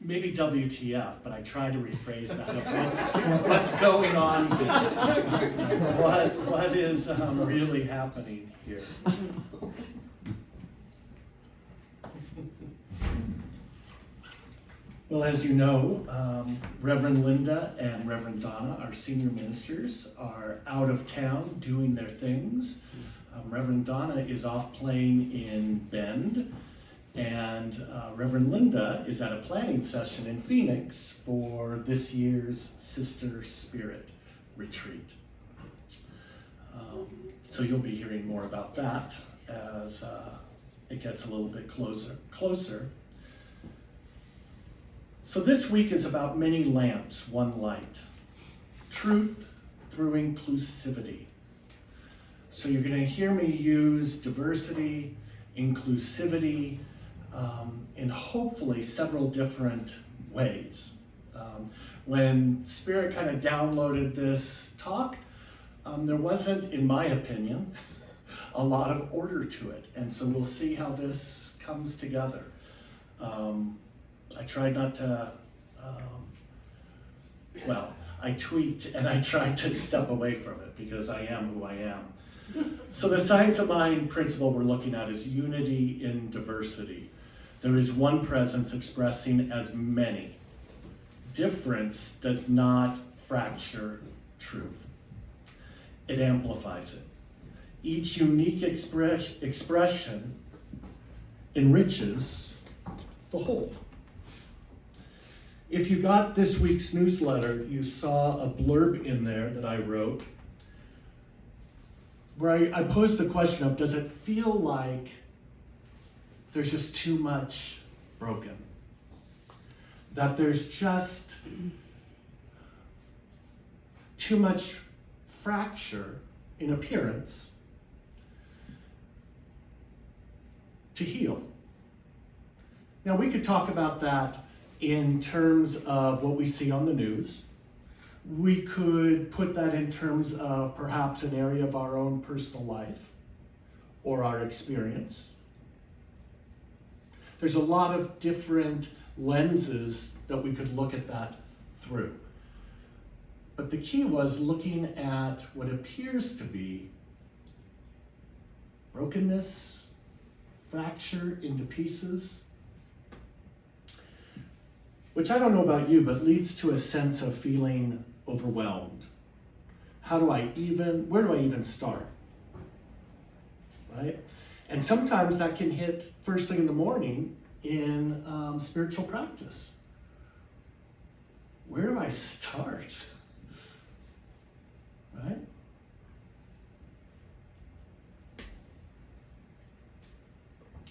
maybe WTF, but I try to rephrase that of what's going on here. What is really happening here? Well, as you know, Reverend Linda and Reverend Donna, our senior ministers, are out of town doing their things. Reverend Donna is off playing in Bend, and Reverend Linda is at a planning session in Phoenix for this year's Sister Spirit retreat. So you'll be hearing more about that as it gets a little bit closer. So this week is about many lamps, one light. Truth through inclusivity. So you're going to hear me use diversity, inclusivity, in hopefully several different ways. When Spirit kind of downloaded this talk, there wasn't, in my opinion, a lot of order to it. And so we'll see how this comes together. I tried not to, I tweaked and I tried to step away from it because I am who I am. So the science of mind principle we're looking at is unity in diversity. There is one presence expressing as many. Difference does not fracture truth. It amplifies it. Each unique expression enriches the whole. If you got this week's newsletter, you saw a blurb in there that I wrote where I posed the question of, does it feel like there's just too much broken? That there's just too much fracture in appearance to heal? Now, we could talk about that in terms of what we see on the news. We could put that in terms of perhaps an area of our own personal life or our experience. There's a lot of different lenses that we could look at that through. But the key was looking at what appears to be brokenness, fracture into pieces, which I don't know about you, but leads to a sense of feeling overwhelmed. Where do I even start? Right? And sometimes that can hit first thing in the morning in spiritual practice. Where do I start? Right?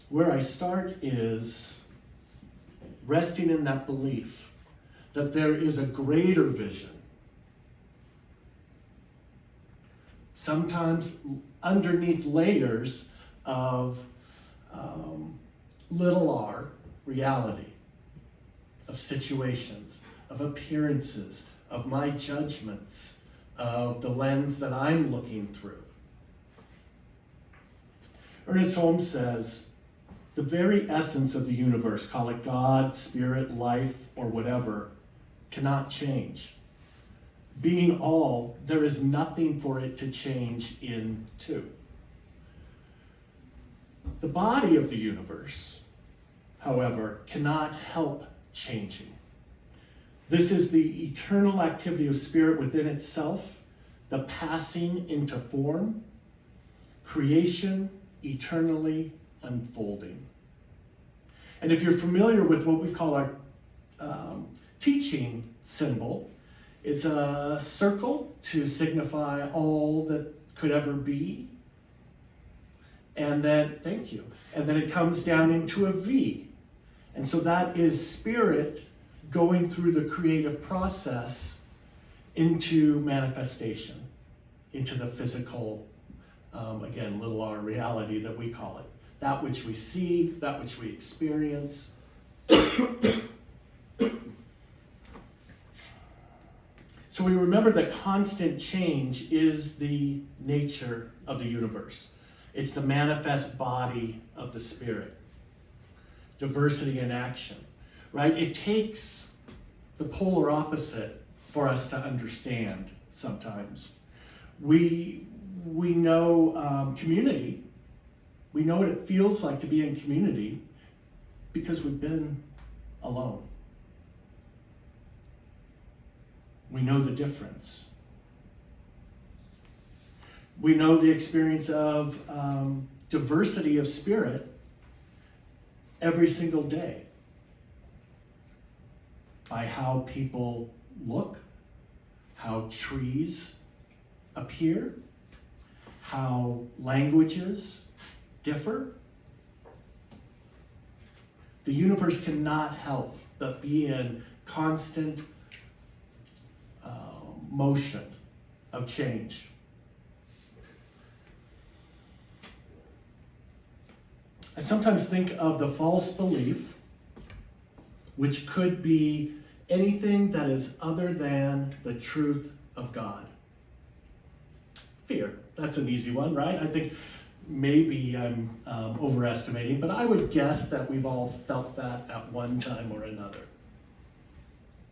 Where I start is resting in that belief that there is a greater vision. Sometimes underneath layers of little r reality, of situations, of appearances, of my judgments, of the lens that I'm looking through. Ernest Holmes says, the very essence of the universe, call it God, spirit, life, or whatever, cannot change. Being all, there is nothing for it to change into. The body of the universe, however, cannot help changing. This is the eternal activity of spirit within itself, the passing into form, creation eternally unfolding. And if you're familiar with what we call our teaching symbol, it's a circle to signify all that could ever be. And then, thank you. And then it comes down into a V. And so that is spirit going through the creative process into manifestation, into the physical, again, little r reality that we call it. That which we see, that which we experience. So we remember that constant change is the nature of the universe. It's the manifest body of the spirit. Diversity in action. right? It takes the polar opposite for us to understand sometimes. We know community. We know what it feels like to be in community because we've been alone. We know the difference. We know the experience of diversity of spirit every single day by how people look, how trees appear, how languages differ. The universe cannot help but be in constant motion of change. I sometimes think of the false belief, which could be anything that is other than the truth of God. Fear, that's an easy one, right? I think maybe I'm overestimating, but I would guess that we've all felt that at one time or another.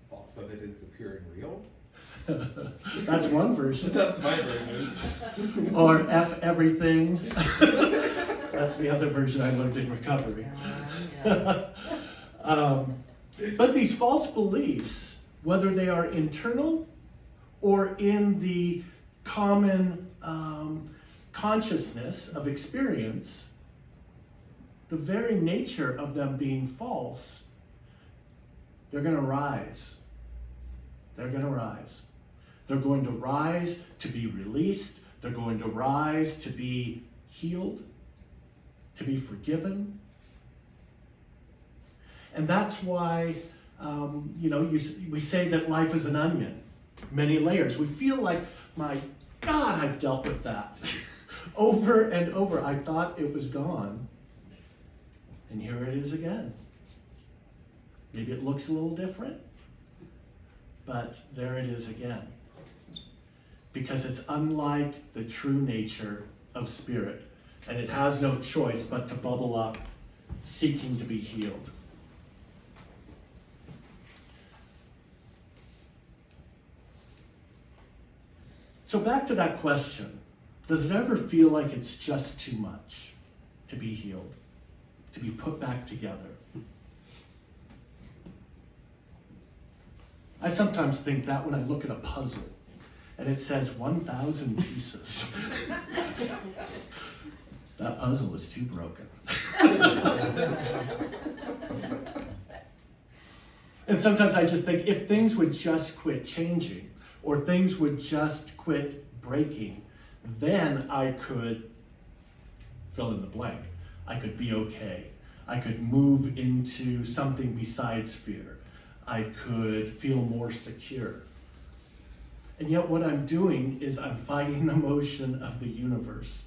False evidence appearing real? That's one version. That's my version. Or F everything. That's the other version I learned in recovery. But these false beliefs, whether they are internal or in the common consciousness of experience, the very nature of them being false, they're going to rise. They're going to rise. They're going to rise to be released. They're going to rise to be healed, to be forgiven. And that's why, we say that life is an onion, many layers. We feel like, my God, I've dealt with that over and over. I thought it was gone, and here it is again. Maybe it looks a little different, but there it is again. Because it's unlike the true nature of spirit, and it has no choice but to bubble up, seeking to be healed. So back to that question, does it ever feel like it's just too much to be healed, to be put back together? I sometimes think that when I look at a puzzle and it says 1,000 pieces, that puzzle is too broken. And sometimes I just think if things would just quit changing, or things would just quit breaking, then I could fill in the blank. I could be okay. I could move into something besides fear. I could feel more secure. And yet what I'm doing is I'm fighting the motion of the universe.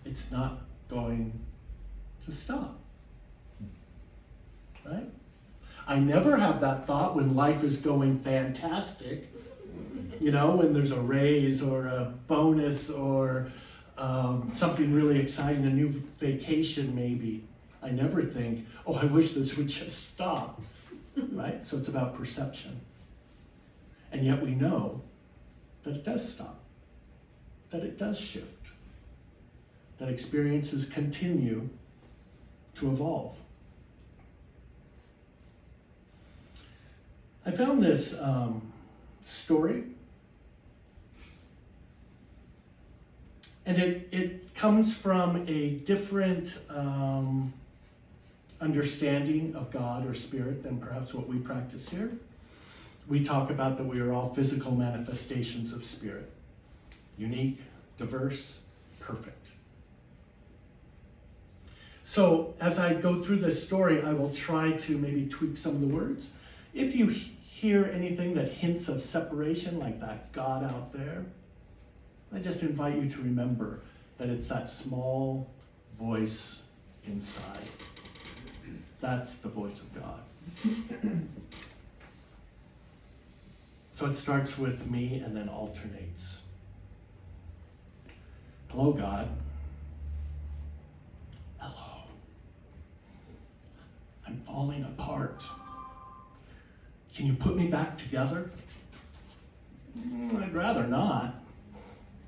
It's not going to stop, right? I never have that thought when life is going fantastic, when there's a raise or a bonus or something really exciting, a new vacation maybe. I never think, oh, I wish this would just stop, right? So it's about perception. And yet we know that it does stop, that it does shift, that experiences continue to evolve. I found this story, and it comes from a different understanding of God or spirit than perhaps what we practice here. We talk about that we are all physical manifestations of spirit, unique, diverse, perfect. So as I go through this story, I will try to maybe tweak some of the words. If you hear anything that hints of separation, like that God out there, I just invite you to remember that it's that small voice inside. That's the voice of God. So it starts with me and then alternates. Hello, God. Hello. I'm falling apart. Can you put me back together? I'd rather not.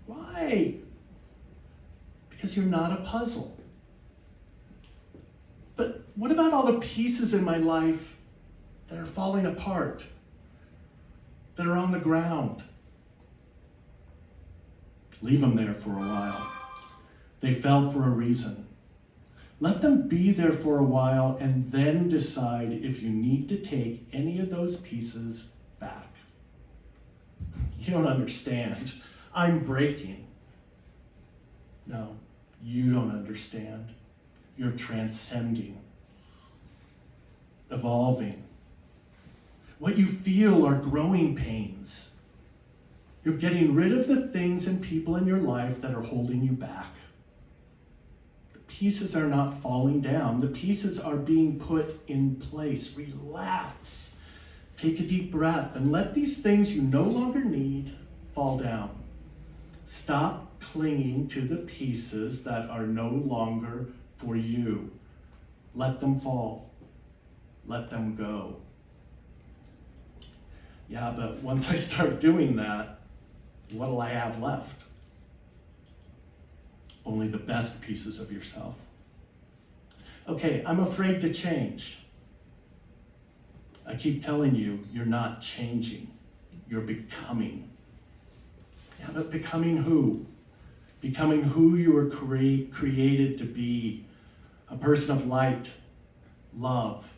Why? Because you're not a puzzle. But what about all the pieces in my life that are falling apart, that are on the ground? Leave them there for a while. They fell for a reason. Let them be there for a while and then decide if you need to take any of those pieces back. You don't understand. I'm breaking. No, you don't understand. You're transcending, evolving. What you feel are growing pains. You're getting rid of the things and people in your life that are holding you back. The pieces are not falling down. The pieces are being put in place. Relax. Take a deep breath and let these things you no longer need fall down. Stop clinging to the pieces that are no longer for you. Let them fall. Let them go. Yeah, but once I start doing that, what'll I have left? Only the best pieces of yourself. Okay, I'm afraid to change. I keep telling you, you're not changing. You're becoming. Yeah, but becoming who? Becoming who you were created to be. A person of light, love,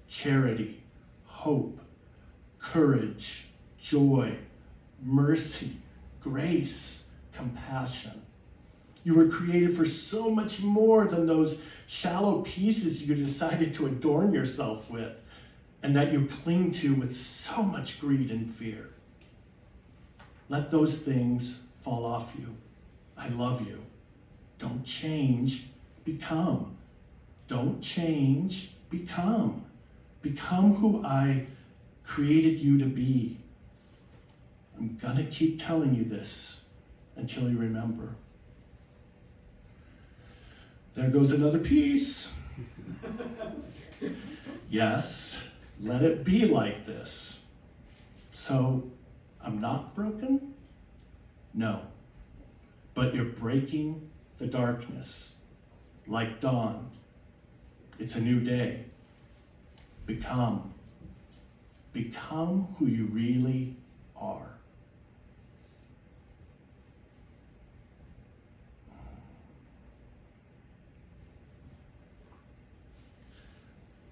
charity, hope, courage, joy, mercy, grace, compassion. You were created for so much more than those shallow pieces you decided to adorn yourself with and that you cling to with so much greed and fear. Let those things fall off you. I love you. Don't change, become. Don't change, become. Become who I created you to be. I'm gonna keep telling you this until you remember. There goes another piece. Yes, let it be like this. So, I'm not broken? No. But you're breaking the darkness. Like dawn. It's a new day. Become. Become who you really are.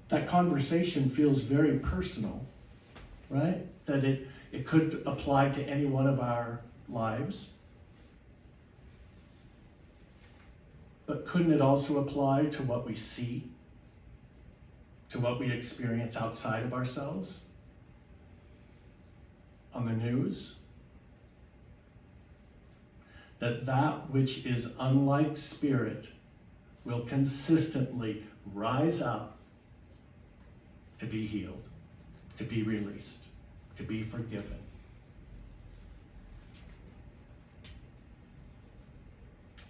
That conversation feels very personal, right? That it could apply to any one of our lives. But couldn't it also apply to what we see? To what we experience outside of ourselves? On the news? That which is unlike spirit will consistently rise up to be healed, to be released, to be forgiven.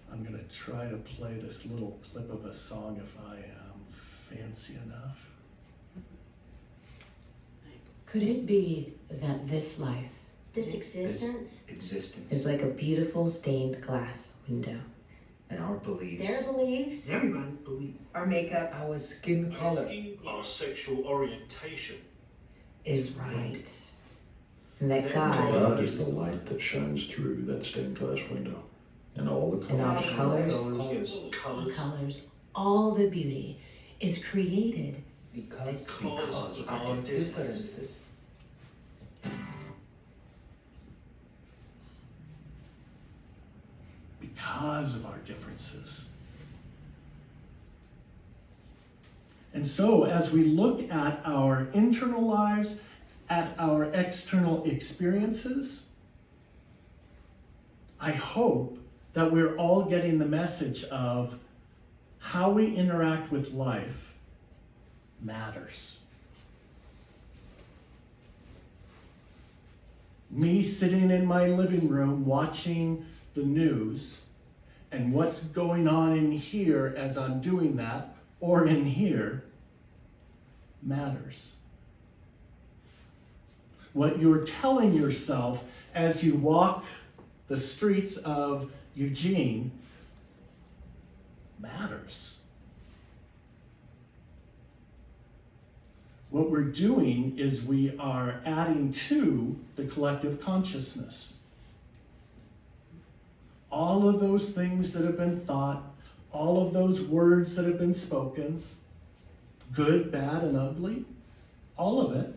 I'm going to try to play this little clip of a song if I am fancy enough. Could it be that this life, This existence, is like a beautiful stained glass window? And our beliefs, their beliefs, Everyone believes. Our makeup our skin color, Our sexual orientation Is right. And that Then God, God is the light that shines through that stained glass window. And all the in all colors. colors, and colors colors, all the beauty is created because of our differences. Because of our differences. And so, as we look at our internal lives, at our external experiences, I hope that we're all getting the message of how we interact with life matters. Me sitting in my living room watching the news and what's going on in here as I'm doing that, or in here, matters. What you're telling yourself as you walk the streets of Eugene matters. What we're doing is we are adding to the collective consciousness. All of those things that have been thought, all of those words that have been spoken, good, bad, and ugly, all of it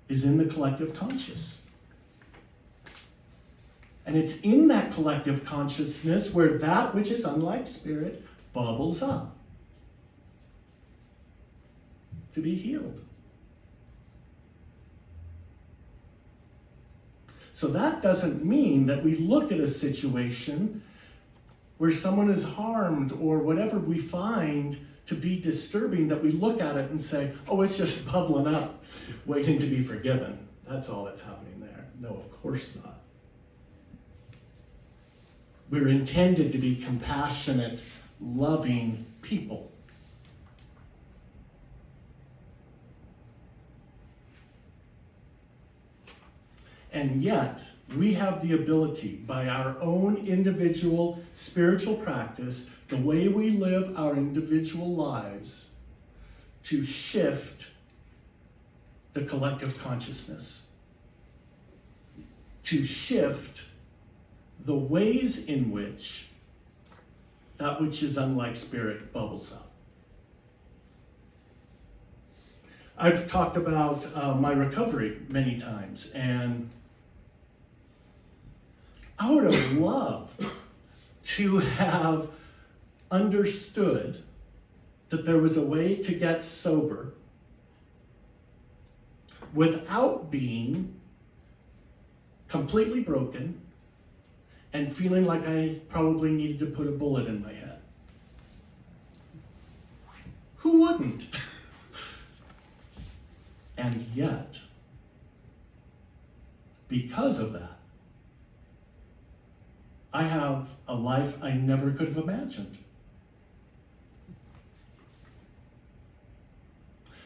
is in the collective conscious. And it's in that collective consciousness where that which is unlike spirit bubbles up to be healed. So that doesn't mean that we look at a situation where someone is harmed or whatever we find to be disturbing, that we look at it and say, oh, it's just bubbling up, waiting to be forgiven. That's all that's happening there. No, of course not. We're intended to be compassionate, loving people. And yet, we have the ability, by our own individual spiritual practice, the way we live our individual lives, to shift the collective consciousness, to shift the ways in which that which is unlike spirit bubbles up. I've talked about my recovery many times, and I would have loved to have understood that there was a way to get sober without being completely broken and feeling like I probably needed to put a bullet in my head. Who wouldn't? And yet, because of that, I have a life I never could have imagined.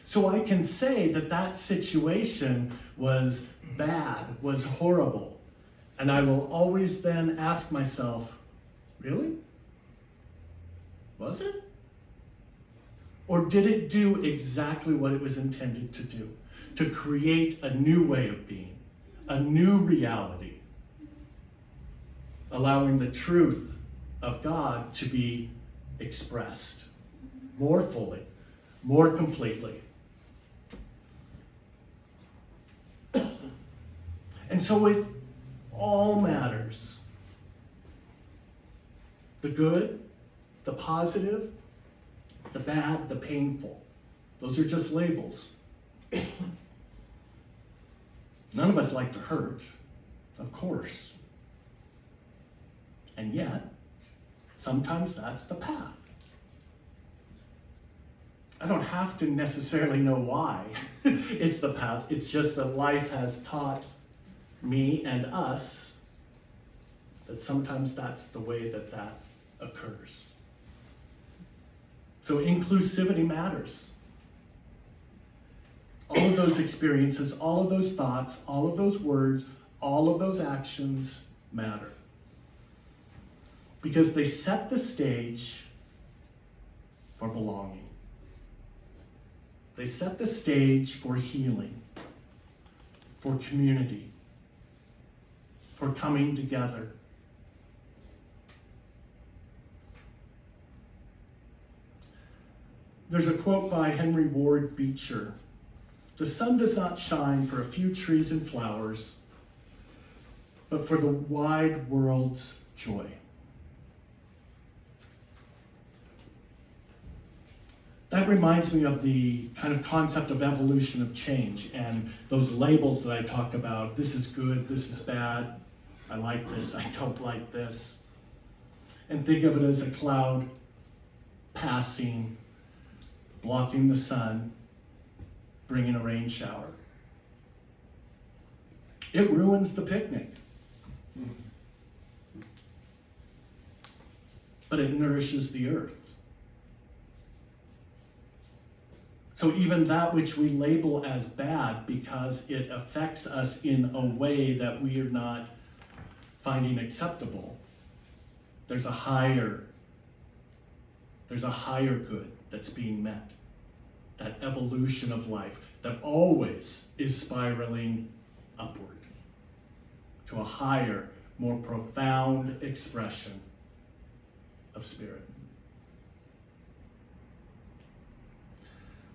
So I can say that that situation was bad, was horrible. And I will always then ask myself, really? Was it? Or did it do exactly what it was intended to do? To create a new way of being, a new reality, allowing the truth of God to be expressed more fully, more completely. And so it all matters. The good, the positive, the bad, the painful. Those are just labels. None of us like to hurt, of course. And yet, sometimes that's the path. I don't have to necessarily know why it's the path. It's just that life has taught me and us that sometimes that's the way that that occurs. So inclusivity matters. All of those experiences, all of those thoughts, all of those words, all of those actions matter. Because they set the stage for belonging. They set the stage for healing, for community, for coming together. There's a quote by Henry Ward Beecher. The sun does not shine for a few trees and flowers, but for the wide world's joy. That reminds me of the kind of concept of evolution of change and those labels that I talked about. This is good, this is bad, I like this, I don't like this. And think of it as a cloud passing, blocking the sun, bringing a rain shower. It ruins the picnic. But it nourishes the earth. So even that which we label as bad because it affects us in a way that we are not finding acceptable, there's a higher good that's being met. That evolution of life that always is spiraling upward to a higher, more profound expression of spirit.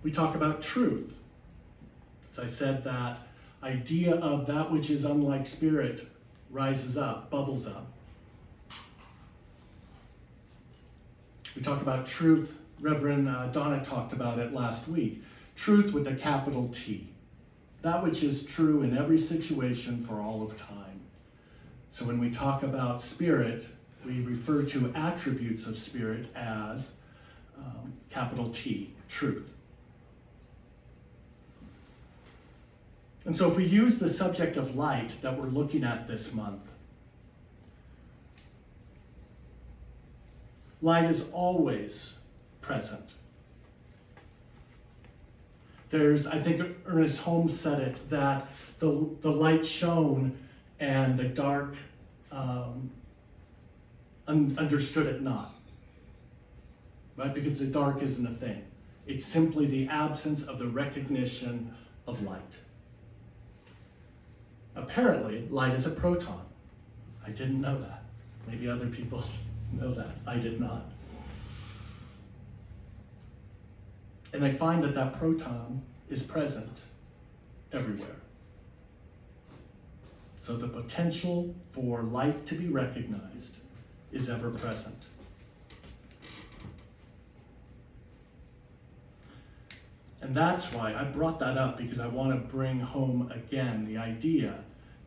We talk about truth. As I said, that idea of that which is unlike spirit rises up, bubbles up. We talk about truth. Reverend Donna talked about it last week. Truth with a capital T. That which is true in every situation for all of time. So when we talk about spirit, we refer to attributes of spirit as capital T, truth. And so if we use the subject of light that we're looking at this month, light is always present. I think Ernest Holmes said it, that the light shone and the dark understood it not, right? Because the dark isn't a thing. It's simply the absence of the recognition of light. Apparently, light is a proton. I didn't know that. Maybe other people know that. I did not. And they find that that proton is present everywhere. So the potential for light to be recognized is ever present. And that's why I brought that up, because I want to bring home again the idea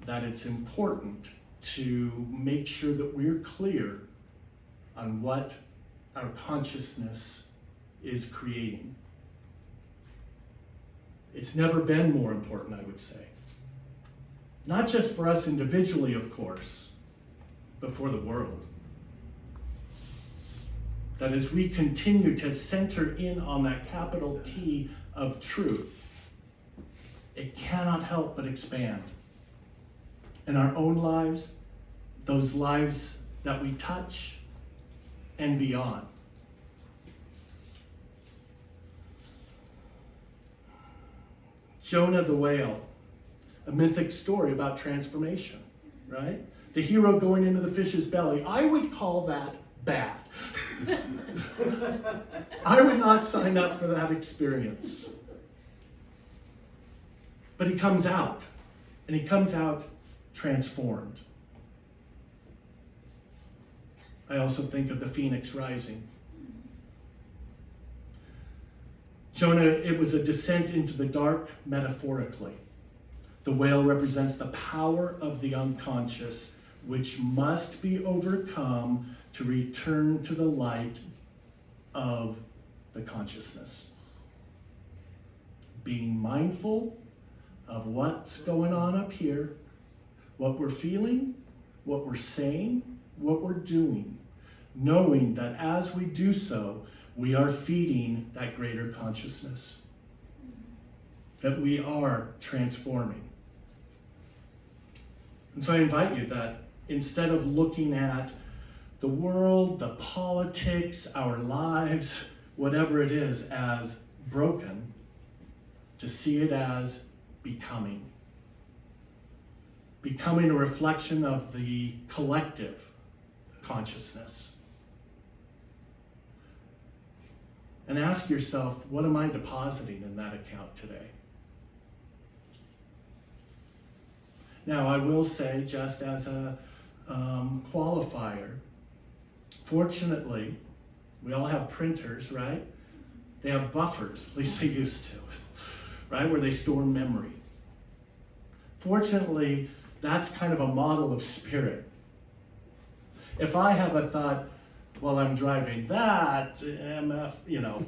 that it's important to make sure that we're clear on what our consciousness is creating. It's never been more important, I would say. Not just for us individually, of course, but for the world. That as we continue to center in on that capital T of truth, it cannot help but expand. In our own lives, those lives that we touch, and beyond. Jonah the whale, a mythic story about transformation, right? The hero going into the fish's belly. I would call that bad. I would not sign up for that experience. But he comes out, and he comes out transformed. I also think of the phoenix rising. Jonah, it was a descent into the dark metaphorically. The whale represents the power of the unconscious, which must be overcome to return to the light of the consciousness. Being mindful of what's going on up here, what we're feeling, what we're saying, what we're doing, knowing that as we do so, we are feeding that greater consciousness, that we are transforming. And so I invite you that instead of looking at the world, the politics, our lives, whatever it is, as broken, to see it as becoming. Becoming a reflection of the collective consciousness. And ask yourself, what am I depositing in that account today? Now, I will say, just as a qualifier, fortunately, we all have printers, right? They have buffers, at least they used to, right? Where they store memory. Fortunately, that's kind of a model of spirit. If I have a thought, while I'm driving that, MF,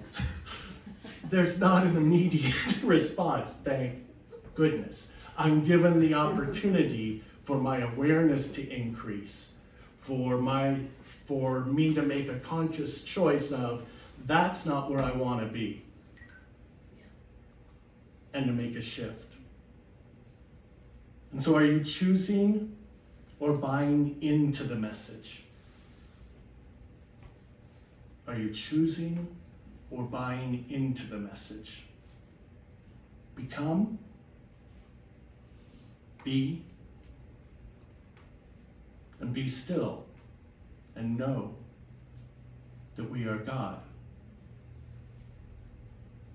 there's not an immediate response, thank goodness. I'm given the opportunity for my awareness to increase, for me to make a conscious choice of, that's not where I want to be. and to make a shift. And so are you choosing or buying into the message? Are you choosing or buying into the message? Become, be, and be still, and know that we are God.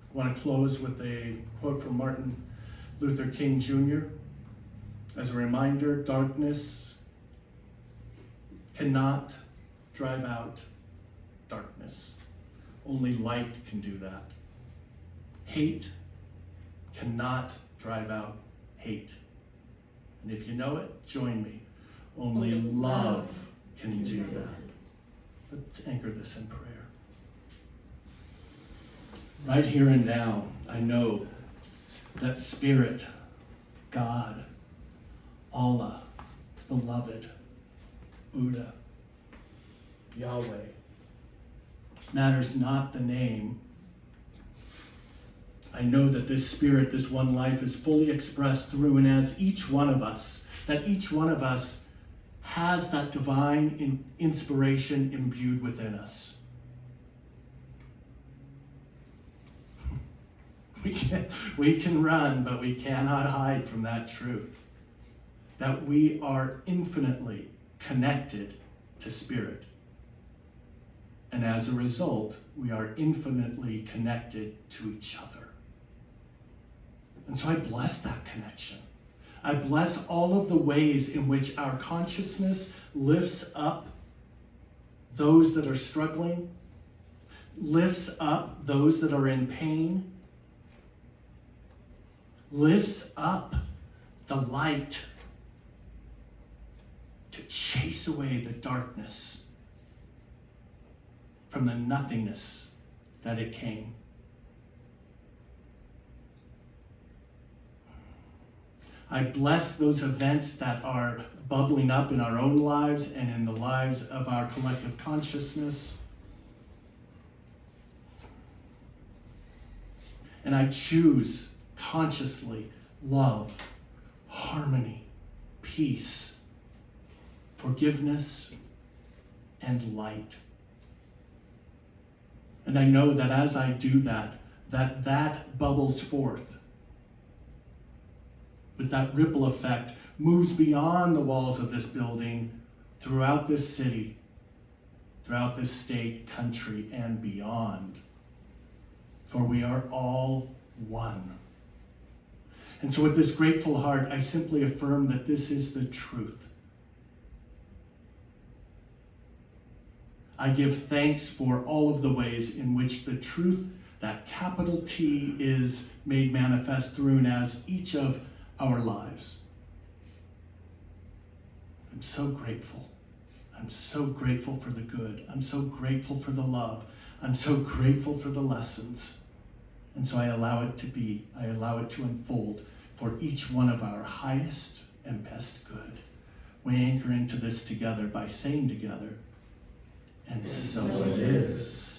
I want to close with a quote from Martin Luther King Jr. As a reminder, darkness cannot drive out darkness. Only light can do that. Hate cannot drive out hate. And if you know it, join me. Only love can do that. Let's anchor this in prayer. Right here and now, I know that Spirit, God, Allah, Beloved, Buddha, Yahweh, matters not the name. I know that this Spirit, this one life, is fully expressed through and as each one of us, that each one of us has that divine inspiration imbued within us. We can run, but we cannot hide from that truth, that we are infinitely connected to Spirit. And as a result, we are infinitely connected to each other. And so I bless that connection. I bless all of the ways in which our consciousness lifts up those that are struggling, lifts up those that are in pain, lifts up the light to chase away the darkness from the nothingness that it came. I bless those events that are bubbling up in our own lives and in the lives of our collective consciousness. And I choose consciously love, harmony, peace, forgiveness, and light. And I know that as I do that, that bubbles forth. But that ripple effect moves beyond the walls of this building, throughout this city, throughout this state, country, and beyond. For we are all one. And so with this grateful heart, I simply affirm that this is the truth. I give thanks for all of the ways in which the truth, that capital T, is made manifest through and as each of our lives. I'm so grateful. I'm so grateful for the good. I'm so grateful for the love. I'm so grateful for the lessons. And so I allow it to be. I allow it to unfold for each one of our highest and best good. We anchor into this together by saying together, and so it is.